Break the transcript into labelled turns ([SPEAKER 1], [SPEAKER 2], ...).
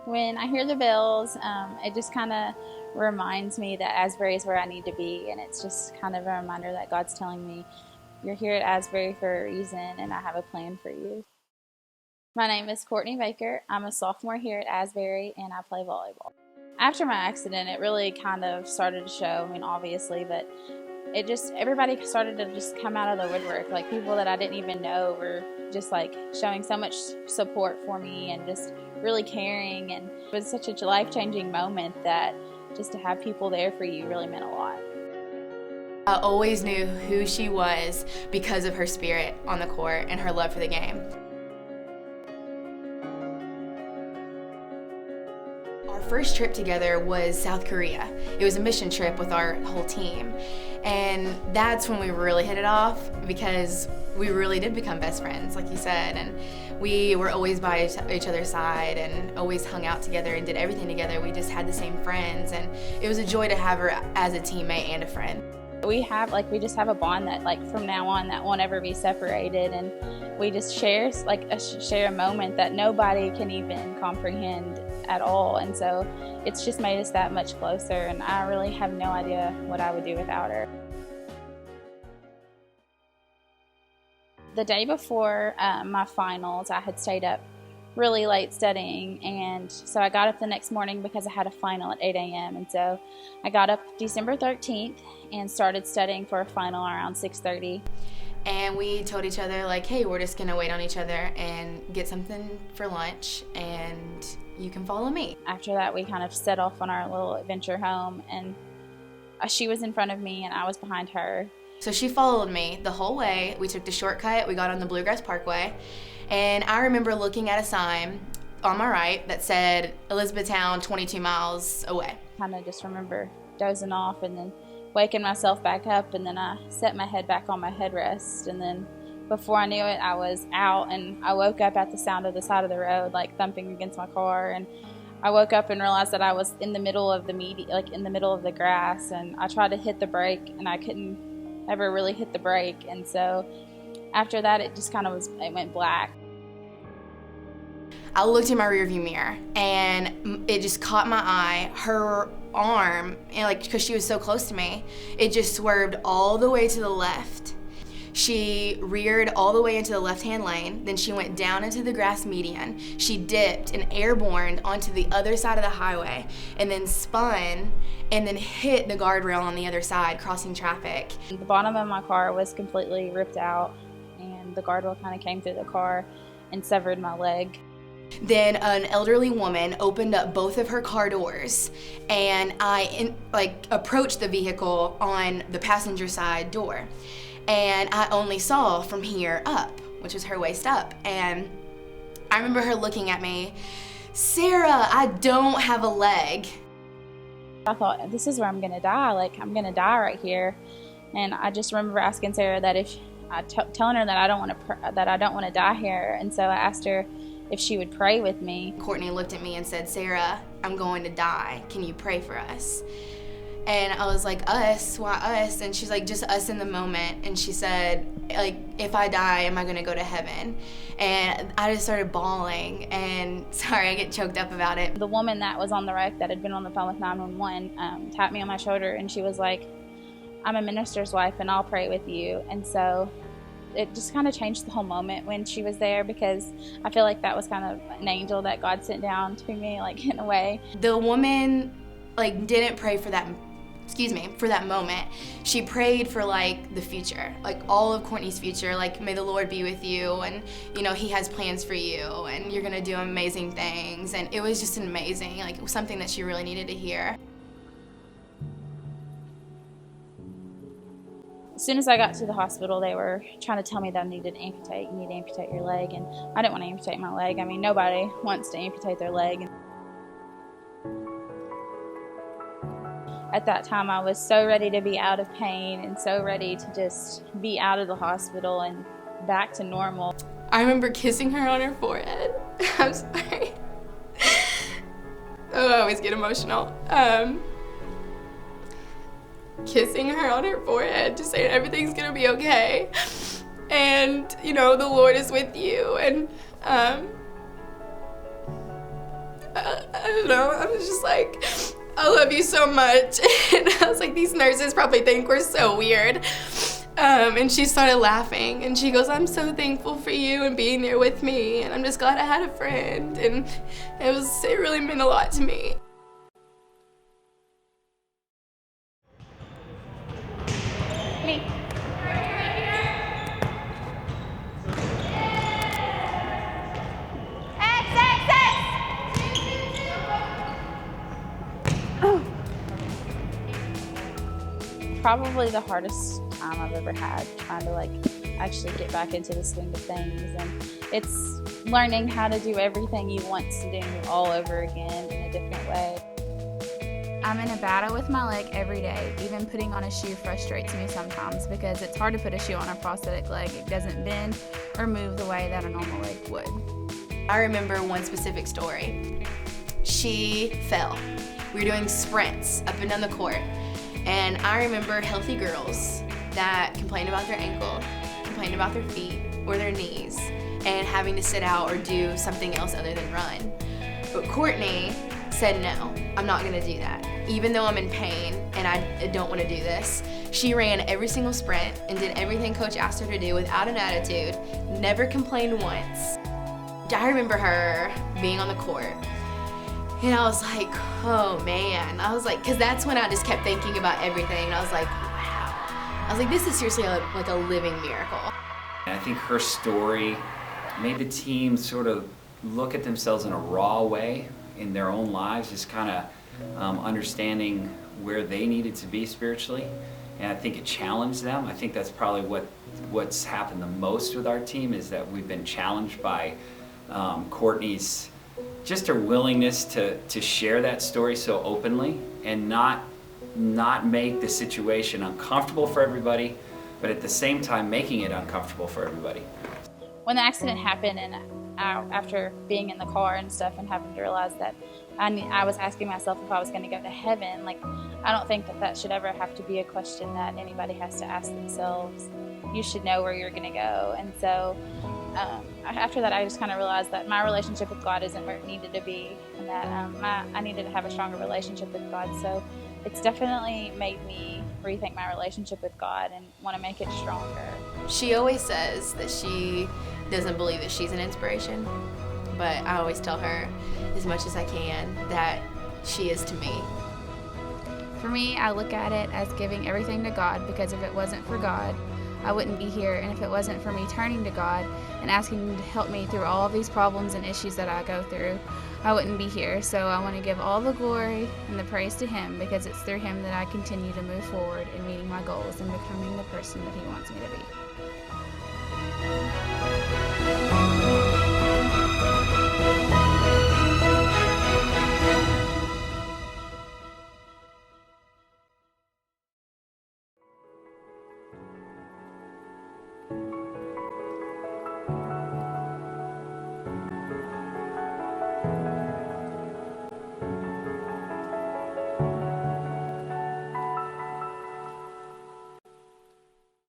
[SPEAKER 1] When I hear the bells, it just kind of reminds me that Asbury is where I need to be, and it's just kind of a reminder that God's telling me, you're here at Asbury for a reason, and I have a plan for you. My name is Courtney Baker. I'm a sophomore here at Asbury, and I play volleyball. After my accident, it really kind of started to show, obviously, but everybody started to just come out of the woodwork. Like, people that I didn't even know were just like showing so much support for me and just really caring. And it was such a life-changing moment that just to have people there for you really meant a lot.
[SPEAKER 2] I always knew who she was because of her spirit on the court and her love for the game. Our first trip together was South Korea. It was a mission trip with our whole team. And that's when we really hit it off, because we really did become best friends, like you said. And we were always by each other's side and always hung out together and did everything together. We just had the same friends, and it was a joy to have her as a teammate and a friend.
[SPEAKER 1] We just have a bond that from now on that won't ever be separated, and we just share a moment that nobody can even comprehend at all. And so it's just made us that much closer, and I really have no idea what I would do without her. The day before my finals, I had stayed up really late studying, and so I got up the next morning because I had a final at 8 a.m. and so I got up December 13th and started studying for a final around 6:30.
[SPEAKER 2] And we told each other, like, hey, we're just gonna wait on each other and get something for lunch, and you can follow me.
[SPEAKER 1] After that, we kind of set off on our little adventure home, and she was in front of me and I was behind her.
[SPEAKER 2] So she followed me the whole way. We took the shortcut, we got on the Bluegrass Parkway, and I remember looking at a sign on my right that said Elizabethtown, 22 miles away.
[SPEAKER 1] Kind of just remember dozing off and then waking myself back up, and then I set my head back on my headrest, and then before I knew it, I was out, and I woke up at the sound of the side of the road, like thumping against my car, and I woke up and realized that I was in the middle of the in the middle of the grass, and I tried to hit the brake, and I couldn't ever really hit the brake, and so after that, it just kind of it went black.
[SPEAKER 2] I looked in my rearview mirror, and it just caught my eye. Her arm, and because she was so close to me, it just swerved all the way to the left. She reared all the way into the left-hand lane, then she went down into the grass median. She dipped and airborned onto the other side of the highway, and then spun, and then hit the guardrail on the other side, crossing traffic.
[SPEAKER 1] The bottom of my car was completely ripped out, and the guardrail kind of came through the car and severed my leg.
[SPEAKER 2] Then an elderly woman opened up both of her car doors, and I approached the vehicle on the passenger side door, and I only saw from here up, which was her waist up. And I remember her looking at me, "Sarah, I don't have a leg."
[SPEAKER 1] I thought, this is where I'm gonna die. I'm gonna die right here. And I just remember asking Sarah that telling her that I don't want to die here. And so I asked her if she would pray with me.
[SPEAKER 2] Courtney looked at me and said, "Sarah, I'm going to die. Can you pray for us?" And I was like, "Us? Why us?" And she's like, "Just us in the moment." And she said, "If I die, am I gonna go to heaven?" And I just started bawling, and sorry, I get choked up about it.
[SPEAKER 1] The woman that was on the wreck that had been on the phone with 911 tapped me on my shoulder, and she was like, "I'm a minister's wife and I'll pray with you." And so it just kind of changed the whole moment when she was there, because I feel like that was kind of an angel that God sent down to me, in a way.
[SPEAKER 2] The woman didn't pray for that moment. She prayed for the future, all of Courtney's future, may the Lord be with you, and he has plans for you, and you're gonna do amazing things. And it was just amazing, it was something that she really needed to hear.
[SPEAKER 1] As soon as I got to the hospital, they were trying to tell me that I needed to amputate. You need to amputate your leg, and I didn't want to amputate my leg. Nobody wants to amputate their leg. At that time, I was so ready to be out of pain and so ready to just be out of the hospital and back to normal.
[SPEAKER 2] I remember kissing her on her forehead. I'm sorry. Oh, I always get emotional. Kissing her on her forehead, just saying everything's gonna be okay. And, the Lord is with you. And I don't know, I was just like, I love you so much. And I was like, these nurses probably think we're so weird. And she started laughing, and she goes, I'm so thankful for you and being there with me, and I'm just glad I had a friend. And it really meant a lot to me.
[SPEAKER 1] Me. Probably the hardest time I've ever had, trying to like actually get back into the swing of things, and it's learning how to do everything you want to do all over again in a different way. I'm in a battle with my leg every day. Even putting on a shoe frustrates me sometimes because it's hard to put a shoe on a prosthetic leg. It doesn't bend or move the way that a normal leg would.
[SPEAKER 2] I remember one specific story. She fell. We were doing sprints up and down the court. And I remember healthy girls that complained about their ankle, complained about their feet or their knees, and having to sit out or do something else other than run. But Courtney said, no, I'm not gonna do that. Even though I'm in pain and I don't wanna do this, she ran every single sprint and did everything Coach asked her to do without an attitude, never complained once. I remember her being on the court, and I was like, oh man. I was like, because that's when I just kept thinking about everything. And I was like, wow. I was like, this is seriously like a living miracle.
[SPEAKER 3] And I think her story made the team sort of look at themselves in a raw way in their own lives, just kind of understanding where they needed to be spiritually. And I think it challenged them. I think that's probably what's happened the most with our team, is that we've been challenged by Courtney's, just her willingness to share that story so openly and not make the situation uncomfortable for everybody, but at the same time making it uncomfortable for everybody.
[SPEAKER 1] When the accident happened, and after being in the car and stuff and having to realize that I was asking myself if I was going to go to heaven, like, I don't think that should ever have to be a question that anybody has to ask themselves. You should know where you're going to go. And so after that, I just kind of realized that my relationship with God isn't where it needed to be, and that I needed to have a stronger relationship with God. So it's definitely made me rethink my relationship with God and want to make it stronger.
[SPEAKER 2] She always says that she doesn't believe that she's an inspiration, but I always tell her as much as I can that she is to me.
[SPEAKER 1] For me, I look at it as giving everything to God, because if it wasn't for God, I wouldn't be here, and if it wasn't for me turning to God and asking Him to help me through all of these problems and issues that I go through, I wouldn't be here. So I want to give all the glory and the praise to Him, because it's through Him that I continue to move forward in meeting my goals and becoming the person that He wants me to be.